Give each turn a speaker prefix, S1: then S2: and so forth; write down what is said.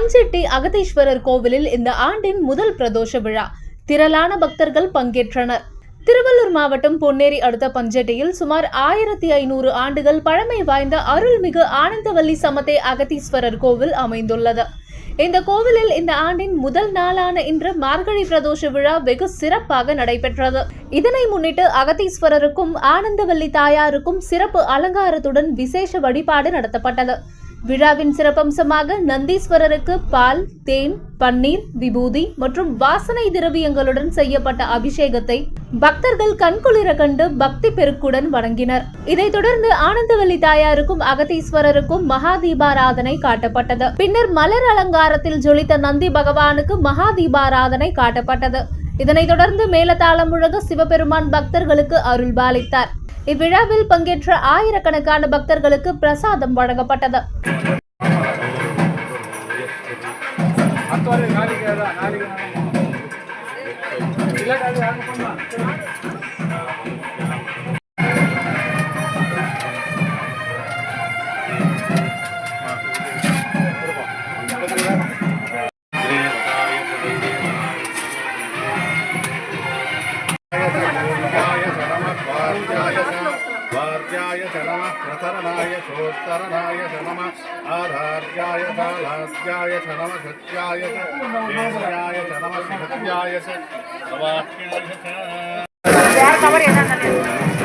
S1: பஞ்செட்டி அகதீஸ்வரர் கோவிலில் இந்த ஆண்டின் முதல் பிரதோஷ விழா. திரளான பக்தர்கள் பங்கேற்றனர். திருவள்ளூர் மாவட்டம் பொன்னேரி அடுத்த பஞ்செட்டியில் சுமார் 1500 ஆண்டுகள் பழமை வாய்ந்த அருள்மிகு ஆனந்தவல்லி சமதே அகதீஸ்வரர் கோவில் அமைந்துள்ளது. இந்த கோவிலில் இந்த ஆண்டின் முதல் நாளான இன்று மார்கழி பிரதோஷ விழா வெகு சிறப்பாக நடைபெற்றது. இதனை முன்னிட்டு அகதீஸ்வரருக்கும் ஆனந்தவல்லி தாயாருக்கும் சிறப்பு அலங்காரத்துடன் விசேஷ வழிபாடு நடத்தப்பட்டது. விழாவின் சிறப்பம்சமாக நந்தீஸ்வரருக்கு பால், தேன், பன்னீர், விபூதி மற்றும் வாசனை திரவியங்களுடன் செய்யப்பட்ட அபிஷேகத்தை பக்தர்கள் கண்குளிர கண்டு பக்தி பெருக்குடன் வணங்கினர். இதைத் தொடர்ந்து ஆனந்தவல்லி தாயாருக்கும் அகதீஸ்வரருக்கும் மகா தீபாராதனை காட்டப்பட்டது. பின்னர் மலர் அலங்காரத்தில் ஜொலித்த நந்தி பகவானுக்கு மகா தீபாராதனை காட்டப்பட்டது. இதனைத் தொடர்ந்து மேலதாளம் முழங்க சிவபெருமான் பக்தர்களுக்கு அருள்பாலித்தார். இவ்விழாவில் பங்கேற்ற ஆயிரக்கணக்கான பக்தர்களுக்கு பிரசாதம் வழங்கப்பட்டது.
S2: वार्याय च नमः प्रसरणाय शोत्तरणाय च नमः आधार्याय कालास्याय च नमः सत्याय च वेद्याय च नमः सत्याय च सवाक्याय च